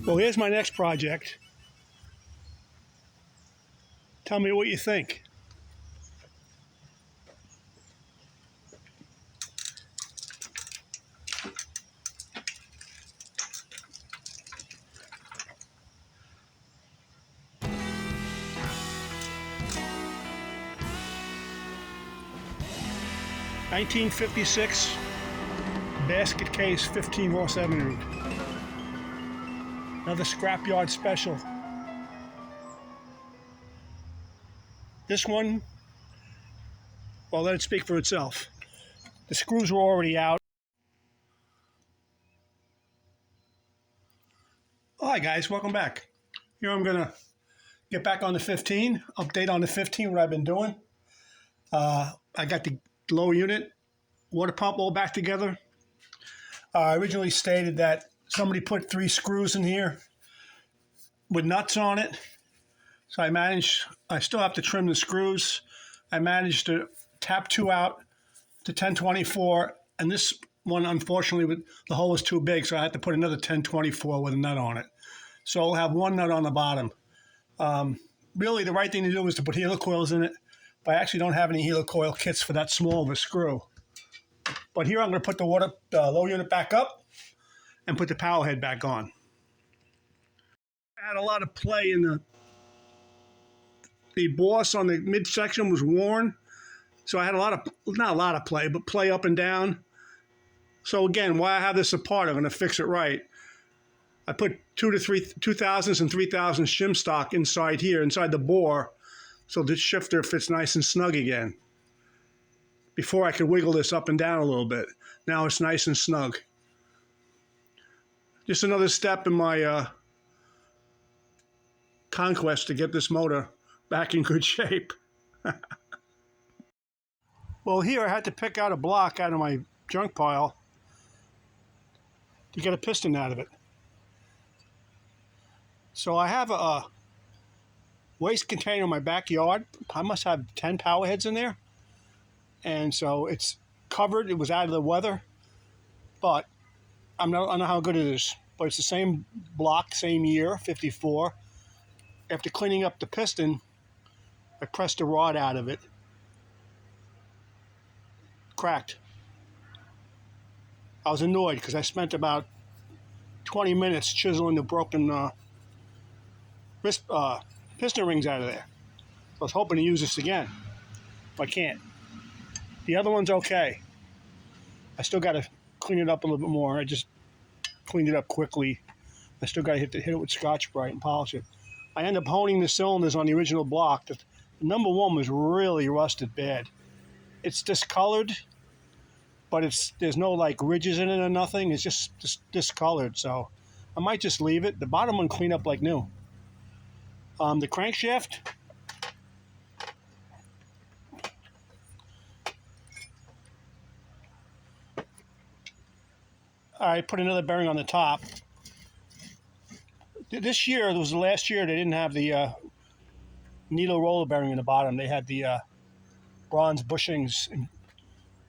Well, here's my next project. Tell me what you think. (1956) basket case 15 horse Evinrude. Another scrapyard special. This one, well, let it speak for itself. The screws were already out. Hi guys, welcome back. Here I'm gonna get back on the 15, update on the 15, what I've been doing. I got the low unit, water pump all back together. I originally stated that somebody put 3 screws in here with nuts on it. So I still have to trim the screws. I managed to tap 2 out to 1024, and this one, unfortunately, the hole was too big, so I had to put another 1024 with a nut on it. So I'll have 1 nut on the bottom. Really, the right thing to do is to put helicoils in it, but I actually don't have any helicoil kits for that small of a screw. But here I'm going to put the low unit back up and put the power head back on. I had a lot of play in the boss on the midsection was worn, so I had not a lot of play, but play up and down. So again, why I have this apart, I'm going to fix it right. I put 2000s and 3000s shim stock inside here, inside the bore, so the shifter fits nice and snug again. Before I could wiggle this up and down a little bit. Now it's nice and snug. Just another step in my conquest to get this motor back in good shape. Well, here I had to pick out a block out of my junk pile to get a piston out of it. So I have a waste container in my backyard. I must have 10 power heads in there. And so it's covered. It was out of the weather. But I don't know how good it is. But it's the same block, same year, 54. After cleaning up the piston, I pressed a rod out of it. Cracked. I was annoyed because I spent about 20 minutes chiseling the broken piston rings out of there. So I was hoping to use this again, but I can't. The other one's okay. I still got to clean it up a little bit more. I just cleaned it up quickly. I still got to hit it with Scotch-Brite and polish it. I ended up honing the cylinders on the original block. The number 1 was really rusted bad. It's discolored, but there's no like ridges in it or nothing. It's just discolored, so I might just leave it. The bottom one clean up like new. The crankshaft, I put another bearing on the top. This year, it was the last year they didn't have the needle roller bearing in the bottom. They had the bronze bushings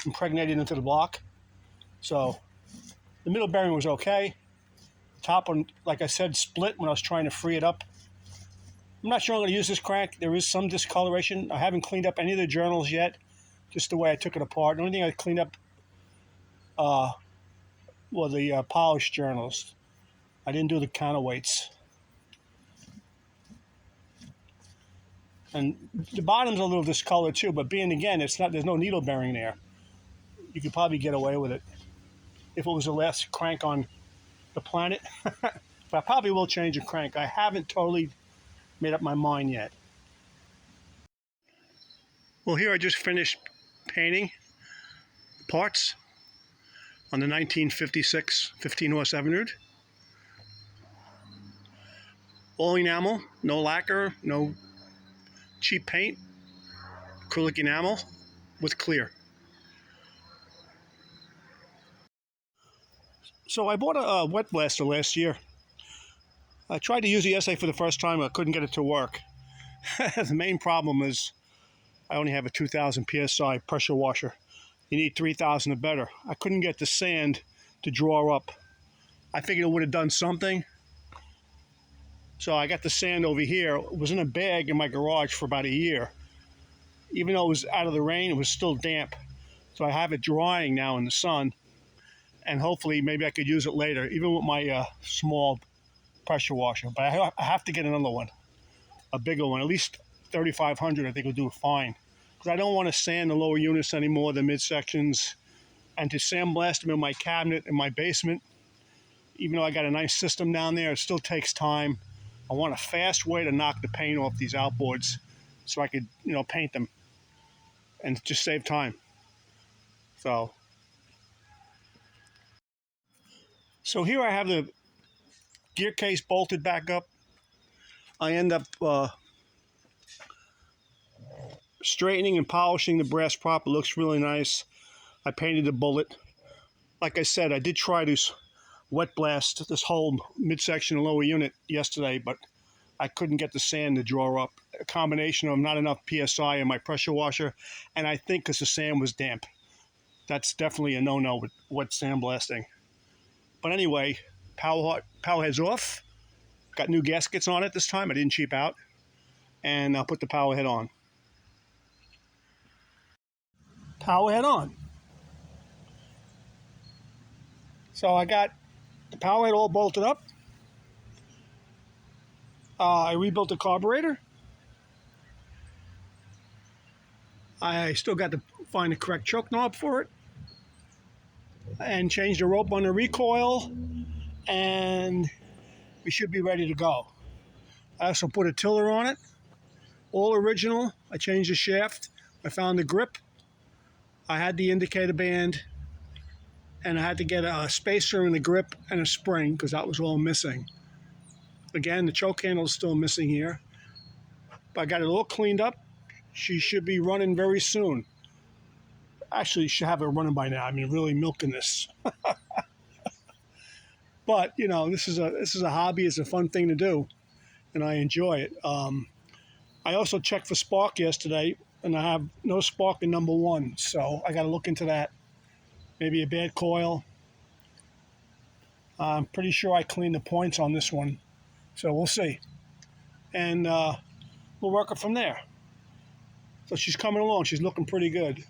impregnated into the block. So the middle bearing was okay. The top one, like I said, split when I was trying to free it up. I'm not sure I'm going to use this crank. There is some discoloration. I haven't cleaned up any of the journals yet, just the way I took it apart. The only thing I cleaned up were the polished journals. I didn't do the counterweights. And the bottom's a little discolored too, but again, there's no needle bearing there. You could probably get away with it if it was the last crank on the planet. But I probably will change a crank. I haven't totally made up my mind yet. Well, here I just finished painting parts on the 1956 15 horse Evinrude. All enamel, no lacquer, no cheap paint, acrylic enamel with clear. So I bought a wet blaster last year. I tried to use the essay for the first time. I couldn't get it to work. The main problem is I only have a 2000 psi pressure washer. You need 3000 or better. I couldn't get the sand to draw up. I figured it would have done something, So I got the sand over here. It was in a bag in my garage for about a year. Even though it was out of the rain, it was still damp. So I have it drying now in the sun, and hopefully maybe I could use it later, even with my small pressure washer. But I have to get another one, a bigger one, at least 3,500. I think will do fine, because I don't want to sand the lower units anymore, the midsections, and to sandblast them in my cabinet in my basement. Even though I got a nice system down there, it still takes time. I want a fast way to knock the paint off these outboards, so I could, paint them and just save time. So here I have the gear case bolted back up. I end up straightening and polishing the brass prop. It looks really nice. I painted the bullet. Like I said, I did try to wet blast this whole midsection and lower unit yesterday, but I couldn't get the sand to draw up. A combination of not enough PSI in my pressure washer, and I think because the sand was damp. That's definitely a no-no with wet sandblasting. But anyway, power head's off. Got new gaskets on it this time. I didn't cheap out. And I'll put the power head on. Power head on. So I got the power head all bolted up. I rebuilt the carburetor. I still got to find the correct choke knob for it. And change the rope on the recoil. And we should be ready to go. I also put a tiller on it. All original. I changed the shaft. I found the grip. I had the indicator band. And I had to get a spacer in the grip and a spring because that was all missing. Again, the choke handle is still missing here. But I got it all cleaned up. She should be running very soon. Actually, should have her running by now. I mean, really milking this. But this is a hobby. It's a fun thing to do, and I enjoy it. I also checked for spark yesterday, and I have no spark in number 1. So I got to look into that. Maybe a bad coil. I'm pretty sure I cleaned the points on this one, so we'll see. And we'll work it from there. So she's coming along. She's looking pretty good.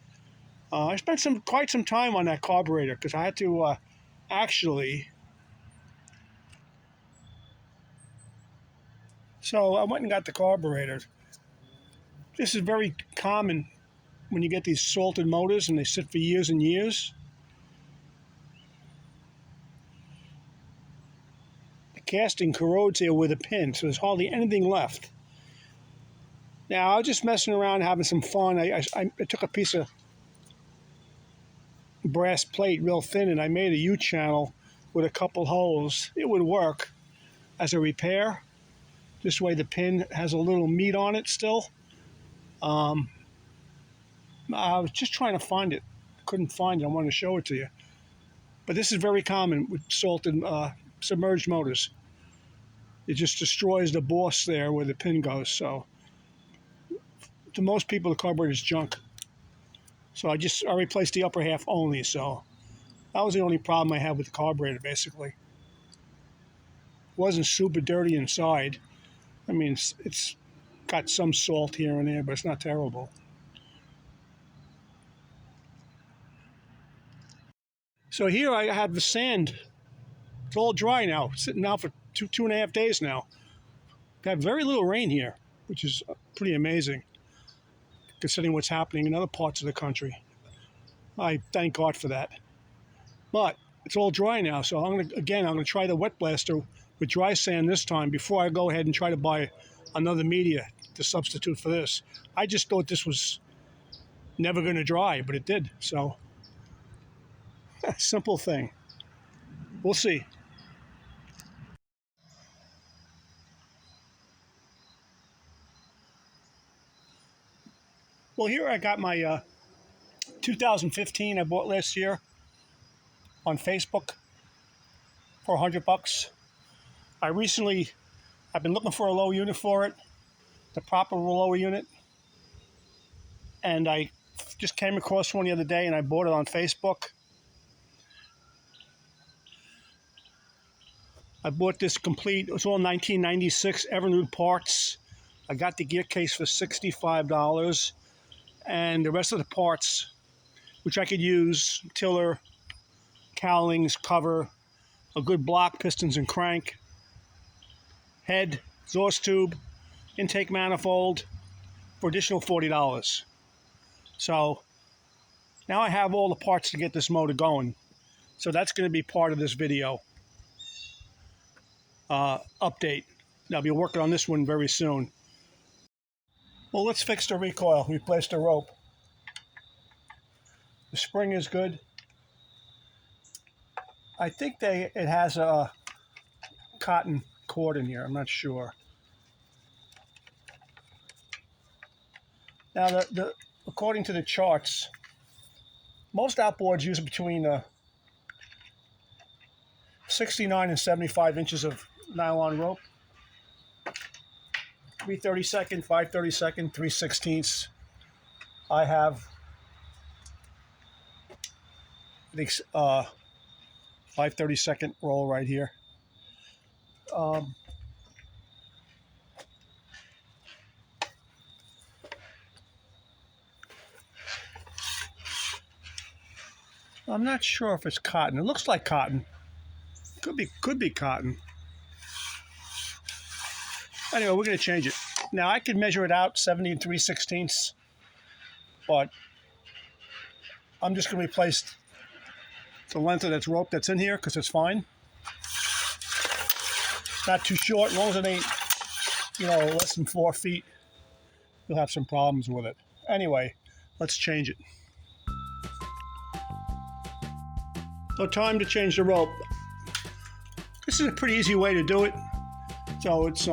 I spent quite some time on that carburetor because I had to actually. So I went and got the carburetor. This is very common when you get these salted motors and they sit for years and years. The casting corrodes here with a pin, so there's hardly anything left. Now, I was just messing around, having some fun. I took a piece of brass plate real thin, and I made a U-channel with a couple holes. It would work as a repair. This way the pin has a little meat on it still. I was just trying to find it. Couldn't find it. I wanted to show it to you. But this is very common with salted submerged motors. It just destroys the boss there where the pin goes. So to most people, the carburetor is junk. So I replaced the upper half only. So that was the only problem I had with the carburetor, basically. It wasn't super dirty inside. I mean, it's got some salt here and there, but it's not terrible. So here I have the sand. It's all dry now, sitting now for two and a half days now. Got very little rain here, which is pretty amazing, considering what's happening in other parts of the country. I thank God for that. But it's all dry now, so I'm gonna try the wet blaster with dry sand this time before I go ahead and try to buy another media to substitute for this. I just thought this was never going to dry, but it did. So, simple thing. We'll see. Well, here I got my 2015 I bought last year on Facebook for $100. I've been looking for a low unit for it, the proper lower unit, and I just came across one the other day and I bought it on Facebook. I bought this complete, it's all 1996 Evernote parts. I got the gear case for $65, and the rest of the parts, which I could use, tiller, cowlings, cover, a good block, pistons and crank, head, exhaust tube, intake manifold, for additional $40. So now I have all the parts to get this motor going. So that's going to be part of this video update. I'll be working on this one very soon. Well, let's fix the recoil. Replace the rope. The spring is good. I think it has a cotton cord in here. I'm not sure. Now, according to the charts, most outboards use between 69 and 75 inches of nylon rope. 3/32, 5/32, 3/16. I have the 5/32 roll right here. I'm not sure if it's cotton. It looks like cotton. Could be cotton. Anyway, we're going to change it. Now, I could measure it out 70 3/16, but I'm just going to replace the length of that rope that's in here because it's fine. Not too short. As long as it ain't, less than 4 feet, you'll have some problems with it. Anyway, let's change it. So time to change the rope. This is a pretty easy way to do it. So it's,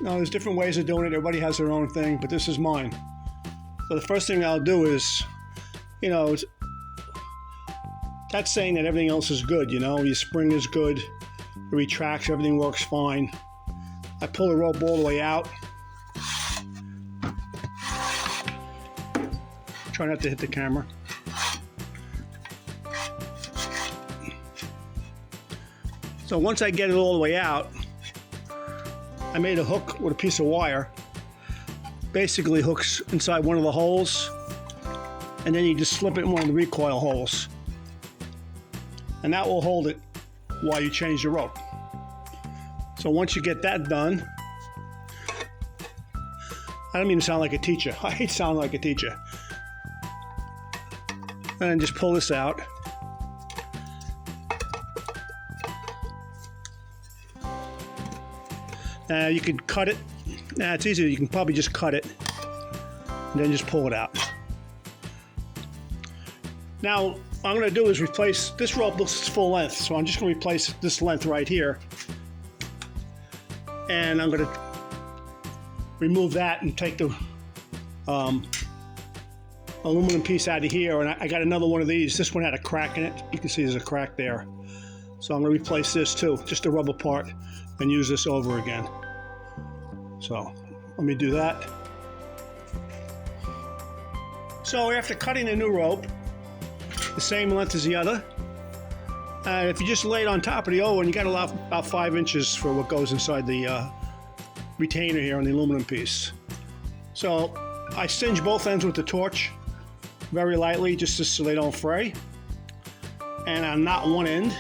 there's different ways of doing it. Everybody has their own thing, but this is mine. So the first thing I'll do is, that's saying that everything else is good, Your spring is good, it retracts, everything works fine. I pull the rope all the way out. Try not to hit the camera. So once I get it all the way out, I made a hook with a piece of wire. Basically hooks inside one of the holes, and then you just slip it in one of the recoil holes. And that will hold it while you change the rope. So once you get that done, I don't mean to sound like a teacher. I hate sounding like a teacher. And then just pull this out. You can cut it. It's easy. You can probably just cut it and then just pull it out. Now, what I'm going to do is replace this rope. Looks full length, so I'm just going to replace this length right here. And I'm going to remove that and take the aluminum piece out of here. And I got another one of these. This one had a crack in it. You can see there's a crack there. So I'm going to replace this too, just the rubber part, and use this over again. So let me do that. So after cutting a new rope, the same length as the other, if you just lay it on top of the old one, you got about 5 inches for what goes inside the retainer here on the aluminum piece. So I singe both ends with the torch very lightly, just so they don't fray. And I knot one end.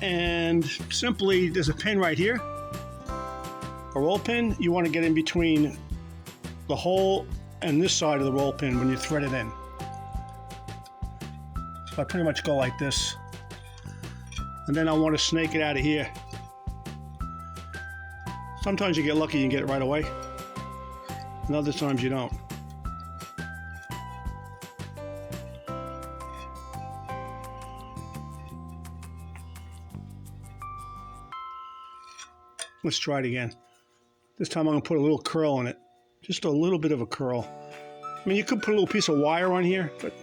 And simply, there's a pin right here, a roll pin. You want to get in between the hole and this side of the roll pin when you thread it in. So I pretty much go like this. And then I want to snake it out of here. Sometimes you get lucky and get it right away. And other times you don't. Let's try it again. This time I'm going to put a little curl in it. Just a little bit of a curl. I mean, you could put a little piece of wire on here, but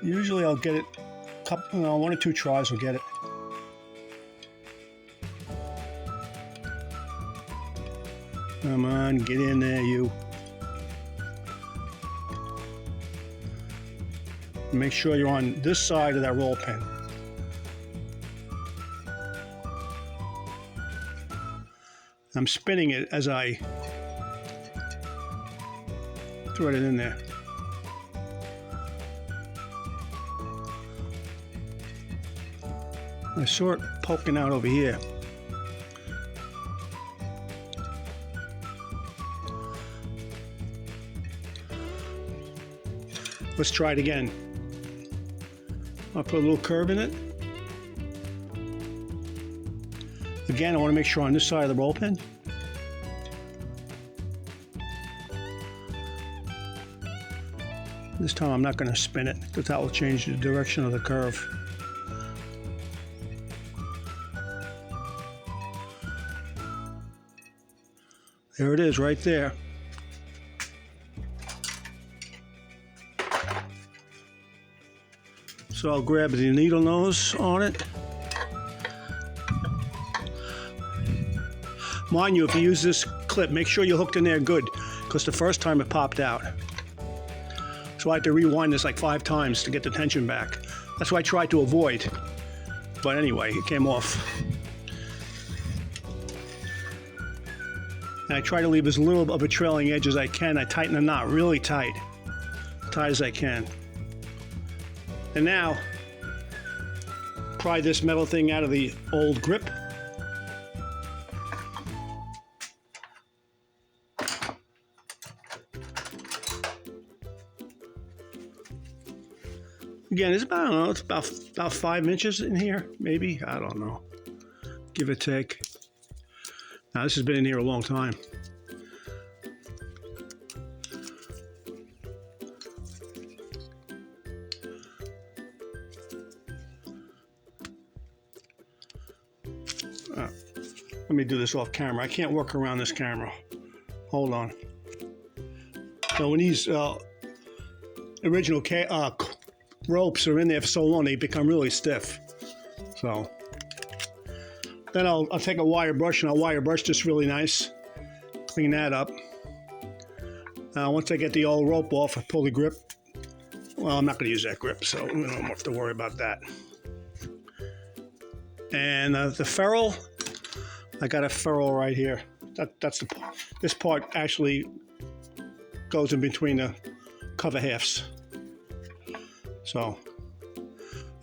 usually I'll get it, 1 or 2 tries will get it. Come on, get in there, you. Make sure you're on this side of that roll pin. I'm spinning it as I thread it in there. I saw it poking out over here. Let's try it again. I'll put a little curve in it. Again, I want to make sure on this side of the roll pin. This time I'm not going to spin it because that will change the direction of the curve. There it is right there. So I'll grab the needle nose on it. Mind you, if you use this clip, make sure you're hooked in there good, because the first time it popped out. So I had to rewind this like 5 times to get the tension back. That's what I tried to avoid. But anyway, it came off. And I try to leave as little of a trailing edge as I can. I tighten the knot really tight, tight as I can. And now, pry this metal thing out of the old grip. Again, it's about, I don't know, it's about 5 inches in here, maybe. I don't know. Give or take. Now, this has been in here a long time. Let me do this off camera. I can't work around this camera. Hold on. So when these original ropes are in there for so long, they become really stiff. So then I'll take a wire brush and I'll wire brush this really nice. Clean that up. Once I get the old rope off, I pull the grip. Well, I'm not going to use that grip, so we don't have to worry about that. And the ferrule, I got a ferrule right here. That's the this part actually goes in between the cover halves. So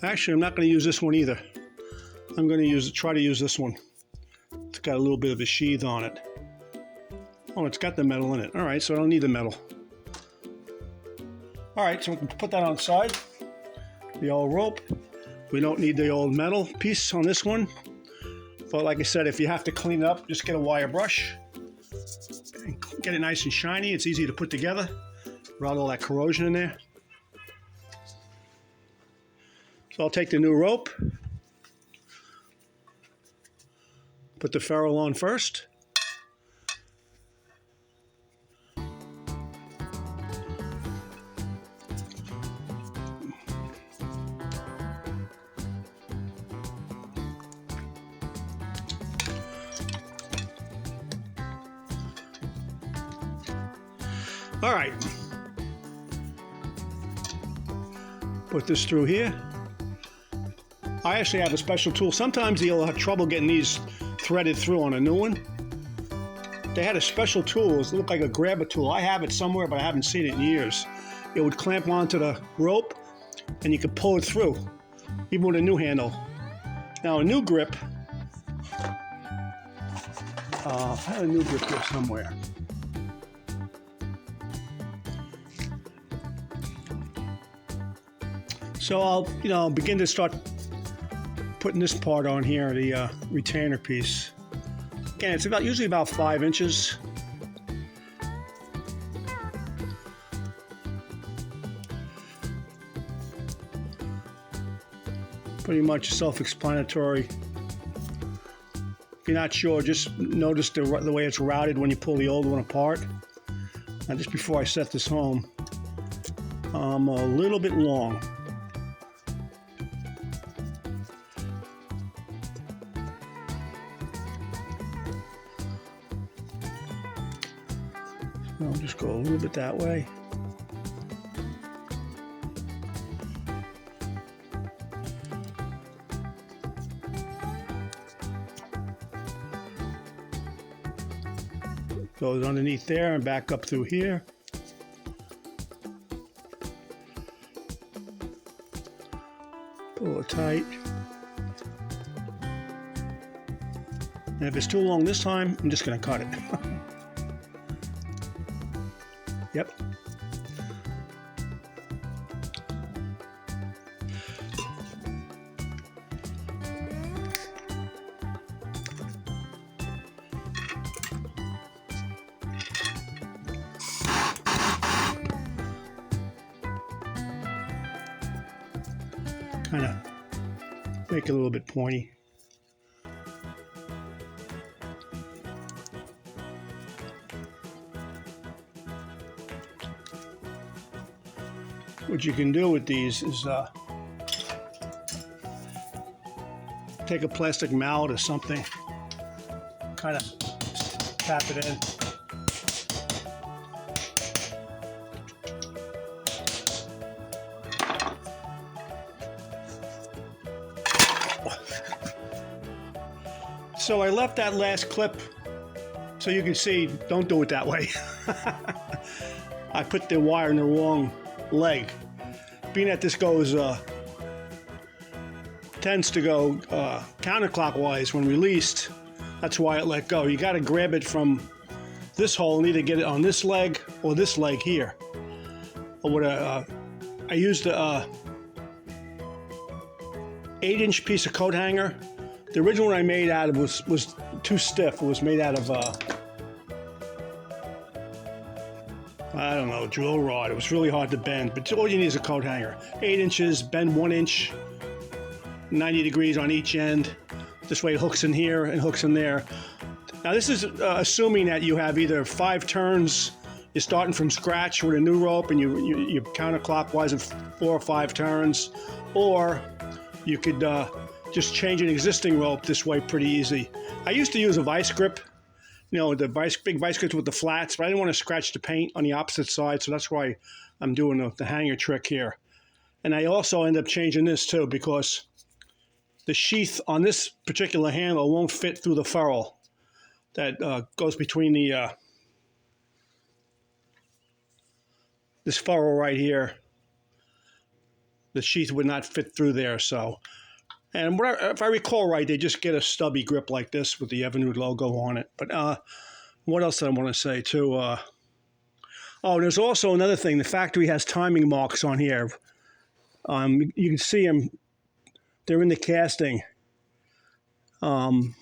actually, I'm not going to use this one either. I'm going to try to use this one. It's got a little bit of a sheath on it. Oh, it's got the metal in it. All right, so I don't need the metal. All right, so we can put that on the side. The old rope. We don't need the old metal piece on this one. But like I said, if you have to clean it up, just get a wire brush. And get it nice and shiny. It's easy to put together without all that corrosion in there. So I'll take the new rope. Put the ferrule on first. All right. Put this through here. I actually have a special tool. Sometimes you'll have trouble getting these threaded through on a new one. They had a special tool. It looked like a grabber tool. I have it somewhere, but I haven't seen it in years. It would clamp onto the rope, and you could pull it through, even with a new handle. Now, a new grip, I had a new grip here somewhere. So I'll begin to start putting this part on here, the retainer piece. Again, it's usually about 5 inches. Pretty much self-explanatory. If you're not sure, just notice the way it's routed when you pull the old one apart. Now, just before I set this home, I'm a little bit long. I'll just go a little bit that way. Goes underneath there and back up through here. Pull it tight. And if it's too long this time, I'm just going to cut it. Yep. Kind of make it a little bit pointy. What you can do with these is take a plastic mallet or something, kind of tap it in. So I left that last clip so you can see, don't do it that way. I put the wire in the wrong leg. Being that this goes, tends to go counterclockwise when released, that's why it let go. You got to grab it from this hole and either get it on this leg or this leg here. Or what I used a 8-inch piece of coat hanger. The original one I made out of was too stiff. It was made out of I don't know, drill rod. It was really hard to bend, but all you need is a coat hanger. 8 inches, bend 1 inch, 90 degrees on each end. This way it hooks in here and hooks in there. Now this is assuming that you have either 5 turns, you're starting from scratch with a new rope and you're counterclockwise in 4 or 5 turns, or you could just change an existing rope this way pretty easy. I used to use a vice grip, you know, the big vice grips with the flats, but I didn't want to scratch the paint on the opposite side, so that's why I'm doing the hanger trick here. And I also end up changing this too, because the sheath on this particular handle won't fit through the ferrule that goes between the this ferrule right here. The sheath would not fit through there, so. And if I recall right, they just get a stubby grip like this with the Evinrude logo on it. But what else did I want to say too? Oh, there's also another thing. The factory has timing marks on here. You can see them. They're in the casting. There's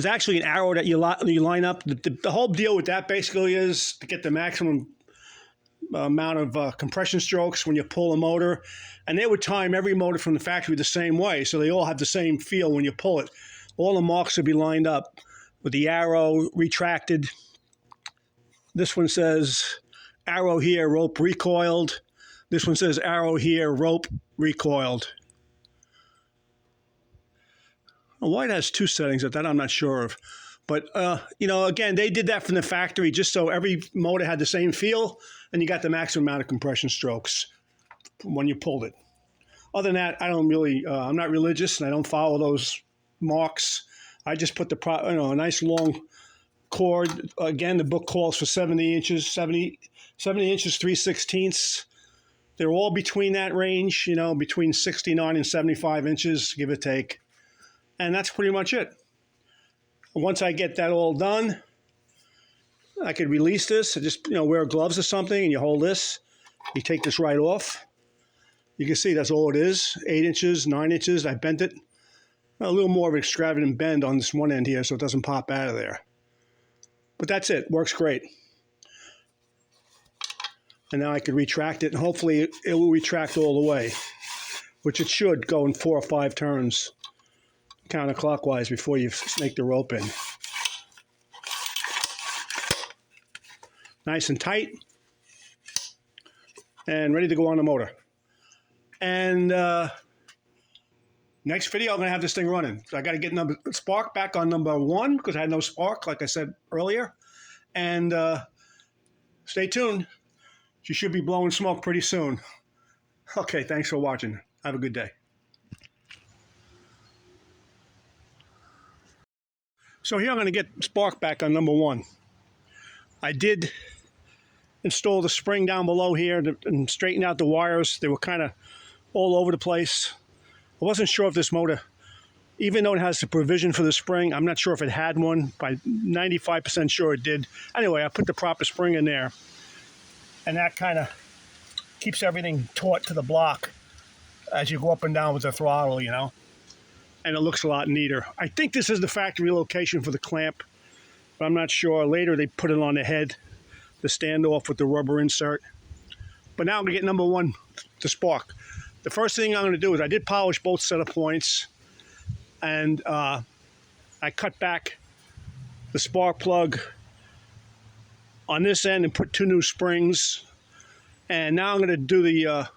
actually an arrow that you line up. The whole deal with that basically is to get the maximum amount of compression strokes when you pull a motor, and they would time every motor from the factory the same way, so they all have the same feel when you pull it. All the marks would be lined up with the arrow retracted. This one says arrow here, rope recoiled. This one says arrow here, rope recoiled. Why it has 2 settings at that, I'm not sure of. But, you know, again, they did that from the factory just so every motor had the same feel, and you got the maximum amount of compression strokes when you pulled it. Other than that, I don't really, I'm not religious, and I don't follow those marks. I just put a nice long cord. Again, the book calls for 70 inches, 70 inches, 3/16. They're all between that range, you know, between 69 and 75 inches, give or take. And that's pretty much it. Once I get that all done, I could release this. I just, you know, wear gloves or something, and you hold this. You take this right off. You can see that's all it is. 8 inches, 9 inches. I bent it. A little more of an extravagant bend on this one end here so it doesn't pop out of there. But that's it. Works great. And now I can retract it, and hopefully it will retract all the way, which it should go in 4 or 5 turns counterclockwise before you snake the rope in. Nice and tight, and ready to go on the motor. And next video, I'm going to have this thing running. So I got to get spark back on number 1 because I had no spark, like I said earlier. And stay tuned. She should be blowing smoke pretty soon. Okay, thanks for watching. Have a good day. So here I'm going to get spark back on number one. I did install the spring down below here and straighten out the wires. They were kind of all over the place. I wasn't sure if this motor, even though it has the provision for the spring, I'm not sure if it had one. By 95% sure it did. Anyway, I put the proper spring in there, and that kind of keeps everything taut to the block as you go up and down with the throttle, you know, and it looks a lot neater. I think this is the factory location for the clamp, but I'm not sure. Later they put it on the head, the standoff with the rubber insert. But now I'm going to get number one to spark. The first thing I'm going to do is I did polish both set of points, and I cut back the spark plug on this end and put 2 new springs. And now I'm going to do the,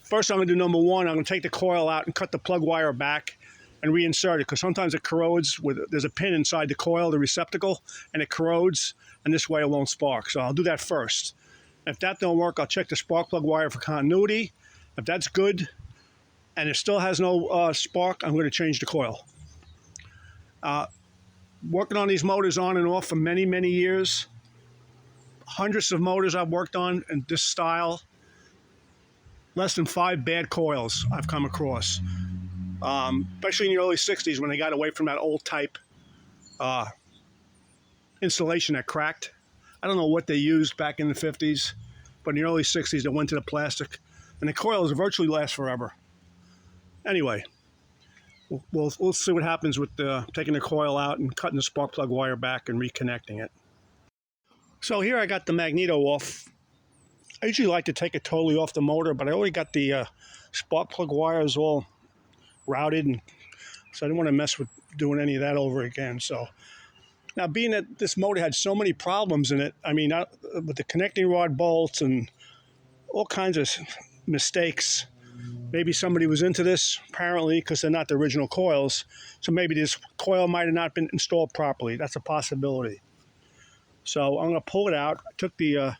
first I'm going to do number one. I'm going to take the coil out and cut the plug wire back and reinsert it, because sometimes it corrodes. There's a pin inside the coil, the receptacle, and it corrodes, and this way it won't spark. So I'll do that first. If that don't work, I'll check the spark plug wire for continuity. If that's good and it still has no spark, I'm going to change the coil. Working on these motors on and off for many, many years. Hundreds of motors I've worked on in this style. Less than 5 bad coils I've come across. Especially in the early 60s when they got away from that old type insulation that cracked. I don't know what they used back in the 50s, but in the early 60s they went to the plastic, and the coils virtually last forever. Anyway, we'll see what happens with taking the coil out and cutting the spark plug wire back and reconnecting it. So here I got the magneto off. I usually like to take it totally off the motor, but I already got the spark plug wires all routed, and so I didn't want to mess with doing any of that over again. So now, being that this motor had so many problems in it, I mean, with the connecting rod bolts and all kinds of mistakes, maybe somebody was into this, apparently, because they're not the original coils. So maybe this coil might have not been installed properly. That's a possibility. So I'm going to pull it out. I took the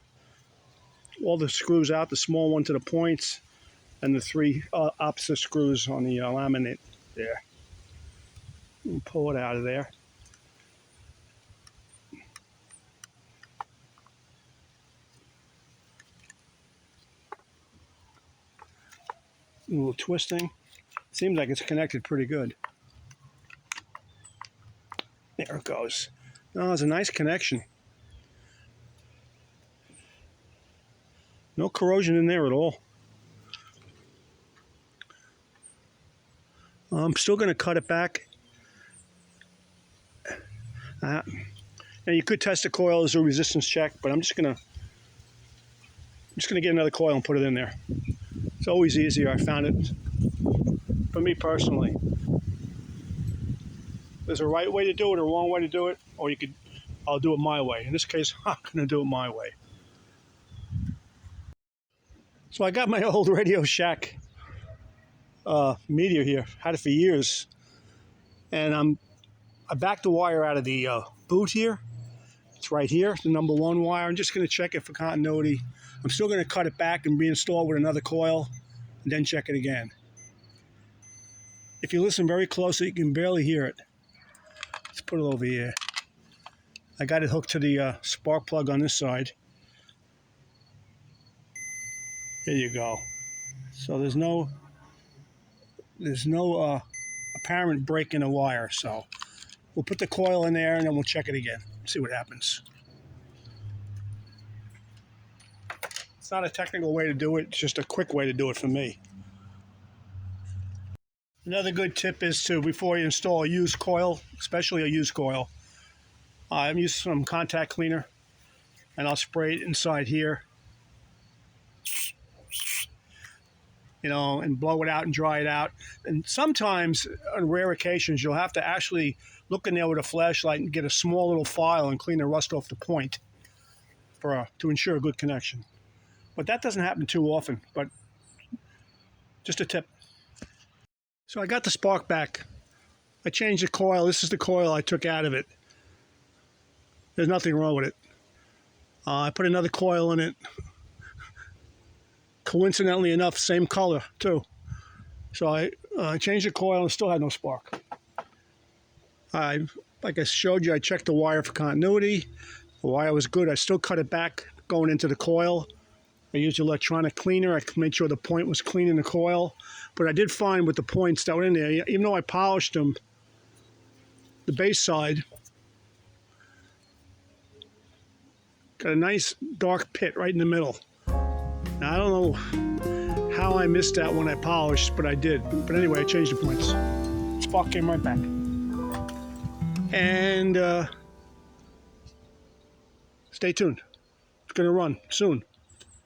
all the screws out, the small one to the points, and the 3 opposite screws on the laminate there. And pull it out of there. A little twisting. Seems like it's connected pretty good. There it goes. Oh, it's a nice connection. No corrosion in there at all. I'm still going to cut it back. Now you could test the coil as a resistance check, but I'm just going to get another coil and put it in there. It's always easier. I found it, for me personally. There's a right way to do it, a wrong way to do it, or I'll do it my way. In this case, I'm going to do it my way. So I got my old Radio Shack meter here. Had it for years, and I backed the wire out of the boot here. It's right here, the number 1 wire. I'm just going to check it for continuity. I'm still going to cut it back and reinstall with another coil, and then check it again. If you listen very closely, you can barely hear it. Let's put it over here. I got it hooked to the spark plug on this side. There you go. So there's no apparent break in the wire. So we'll put the coil in there and then we'll check it again. See what happens. It's not a technical way to do it. It's just a quick way to do it for me. Another good tip is to, before you install a used coil, especially a used coil, I'm using some contact cleaner, and I'll spray it inside here, you know, and blow it out and dry it out. And sometimes, on rare occasions, you'll have to actually look in there with a flashlight and get a small little file and clean the rust off the point to ensure a good connection. But that doesn't happen too often, but just a tip. So I got the spark back. I changed the coil. This is the coil I took out of it. There's nothing wrong with it. I put another coil in it. Coincidentally enough, same color too. So I changed the coil and still had no spark. Like I showed you, I checked the wire for continuity. The wire was good. I still cut it back going into the coil. I used electronic cleaner. I made sure the point was clean in the coil. But I did find with the points that were in there, even though I polished them, the base side got a nice dark pit right in the middle. Now, I don't know how I missed that when I polished, but I did. But anyway, I changed the points. Spark came right back. And stay tuned. It's going to run soon.